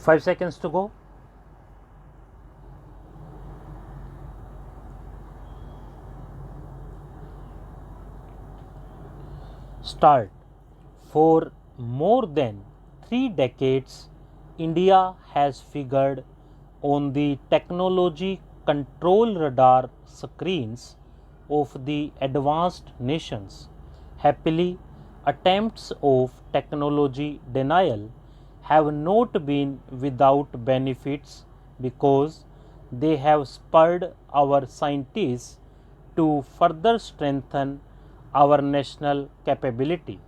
5 seconds to go. Start. For more than 3 decades, India has figured on the technology control radar screens of the advanced nations. Happily, attempts of technology denial have not been without benefits because they have spurred our scientists to further strengthen our national capability.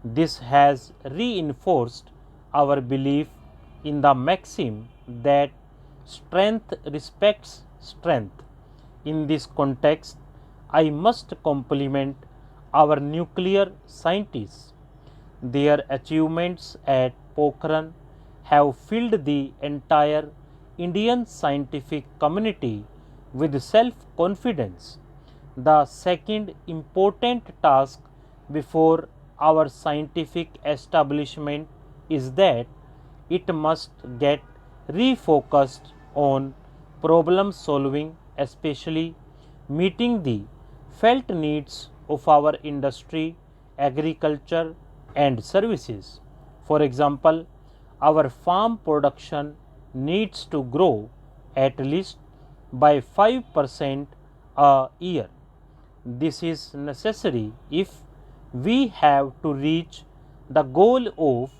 This has reinforced our belief in the maxim that strength respects strength. In this context, I must compliment our nuclear scientists. Their achievements at Pokhran have filled the entire Indian scientific community with self confidence. The second important task before our scientific establishment is that it must get refocused on problem solving, especially meeting the felt needs of our industry, agriculture, and services. For example, our farm production needs to grow at least by 5% a year. This is necessary if we have to reach the goal of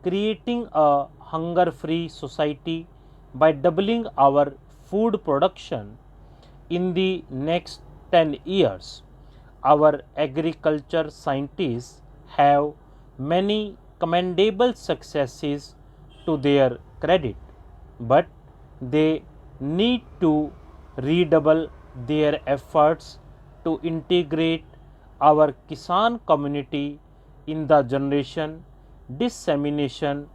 creating a hunger free society by doubling our food production in the next 10 years. Our agriculture scientists have many commendable successes to their credit, but they need to redouble their efforts to integrate our Kisan community in the generation, dissemination,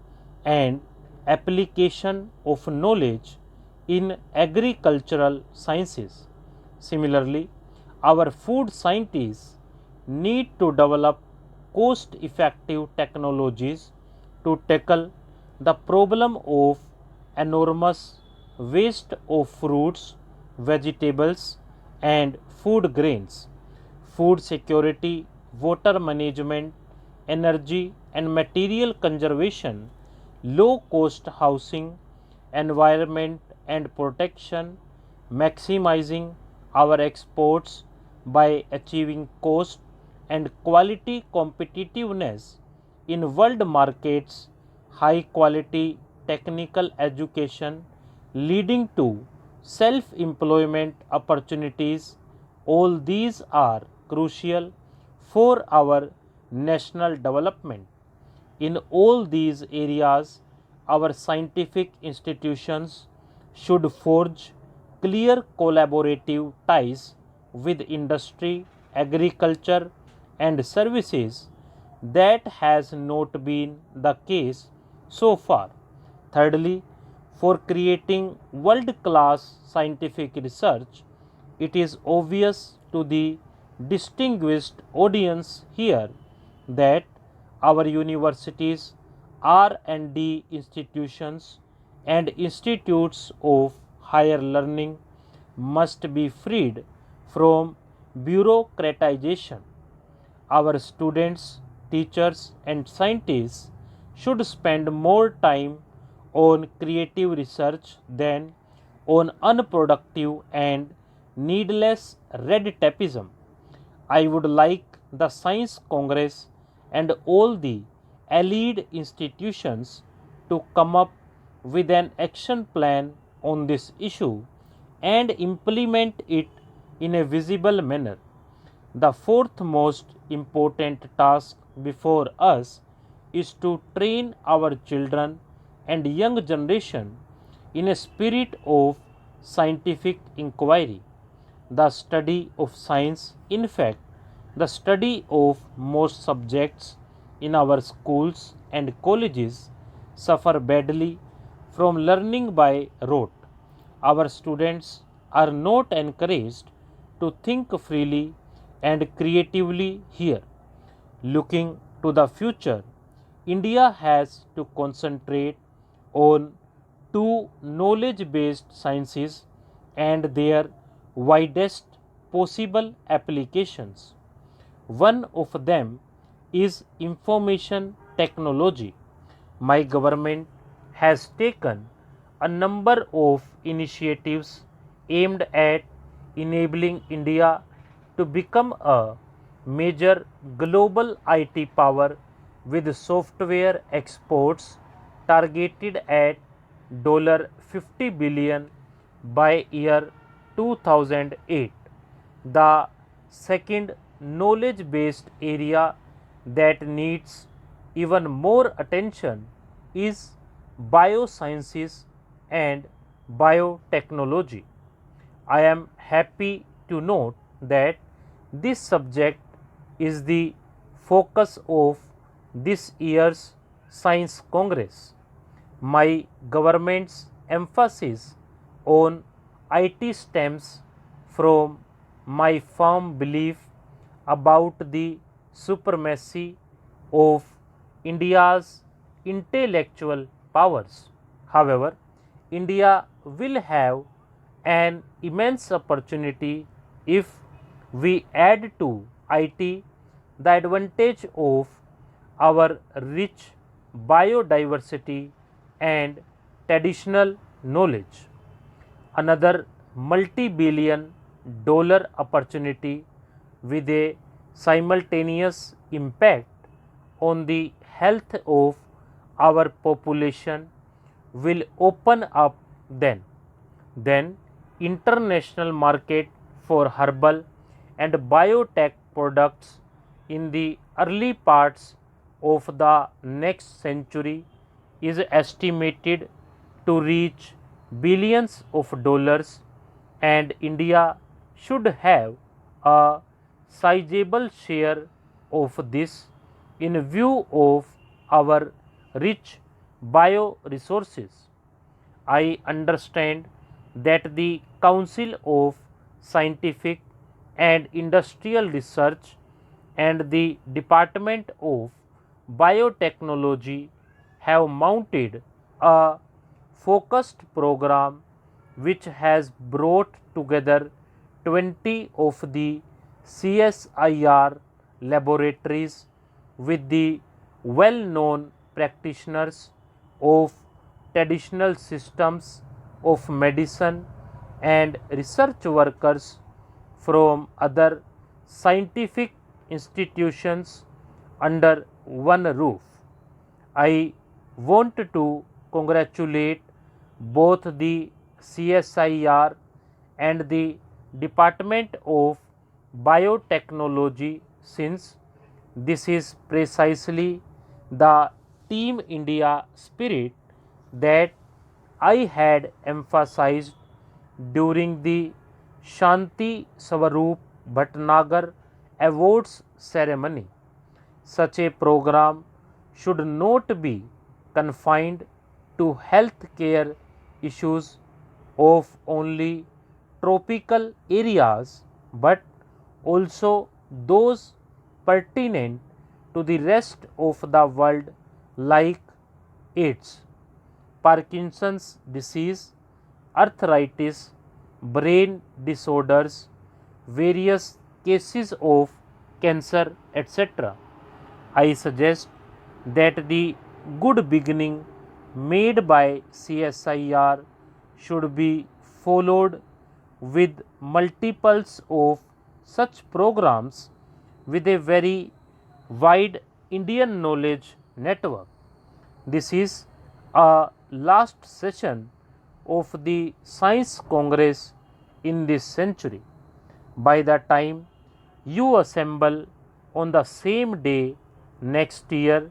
and application of knowledge in agricultural sciences. Similarly, our food scientists need to develop cost effective technologies to tackle the problem of enormous waste of fruits, vegetables, and food grains. Food security, water management, energy and material conservation, low cost housing, environment and protection, maximizing our exports by achieving cost and quality competitiveness in world markets, high quality technical education leading to self employment opportunities. All these are crucial for our national development. In all these areas, our scientific institutions should forge clear collaborative ties with industry, agriculture, and services. That has not been the case so far. Thirdly, for creating world class scientific research, it is obvious to the distinguished audience here that our universities, R&D institutions and institutes of higher learning must be freed from bureaucratization. Our students, teachers and scientists should spend more time on creative research than on unproductive and needless red tapeism. I would like the Science Congress and all the allied institutions to come up with an action plan on this issue and implement it in a visible manner. The fourth most important task before us is to train our children and young generation in a spirit of scientific inquiry. The study of science, in fact, the study of most subjects in our schools and colleges suffer badly from learning by rote. Our students are not encouraged to think freely and creatively here. Looking to the future, India has to concentrate on to knowledge-based sciences and their widest possible applications. One of them is information technology. My government has taken a number of initiatives aimed at enabling India to become a major global IT power with software exports targeted at $50 billion by year 2008. The second knowledge based area that needs even more attention is biosciences and biotechnology. I am happy to note that this subject is the focus of this year's Science Congress. My government's emphasis on IT stems from my firm belief about the supremacy of India's intellectual powers. However, India will have an immense opportunity if we add to IT the advantage of our rich biodiversity and traditional knowledge. Another multi-billion dollar opportunity with a simultaneous impact on the health of our population will open up then. Then international market for herbal and biotech products in the early parts of the next century is estimated to reach billions of dollars, and India should have a sizable share of this in view of our rich bioresources. I understand that the Council of Scientific and Industrial Research and the Department of Biotechnology have mounted a focused program which has brought together 20 of the CSIR laboratories with the well known practitioners of traditional systems of medicine and research workers from other scientific institutions under one roof. I want to congratulate both the CSIR and the Department of Biotechnology, since this is precisely the Team India spirit that I had emphasized during the Shanti Swaroop Bhatnagar Awards ceremony. Such a program should not be confined to healthcare issues of only tropical areas, but also those pertinent to the rest of the world like AIDS, Parkinson's disease, arthritis, brain disorders, various cases of cancer, etc. I suggest that the good beginning made by CSIR should be followed with multiples of such programs with a very wide Indian knowledge network. This is a last session of the Science Congress in this century. By the time you assemble on the same day next year,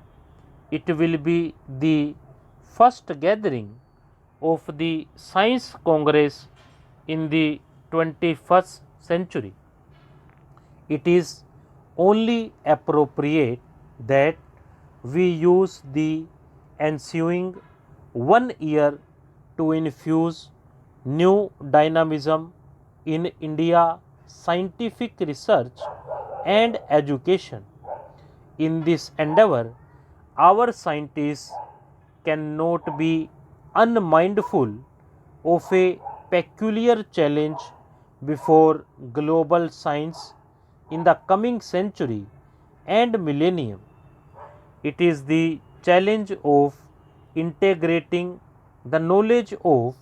it will be the first gathering of the Science Congress in the 21st century. It is only appropriate that we use the ensuing 1 year to infuse new dynamism in India scientific research and education. In this endeavor, our scientists cannot be unmindful of a peculiar challenge before global science in the coming century and millennium. It is the challenge of integrating the knowledge of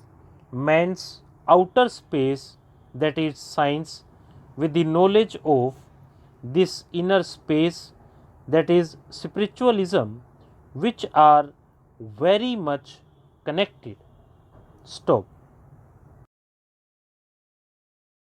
man's outer space, that is science, with the knowledge of this inner space, that is spiritualism, which are very much connected. Stop.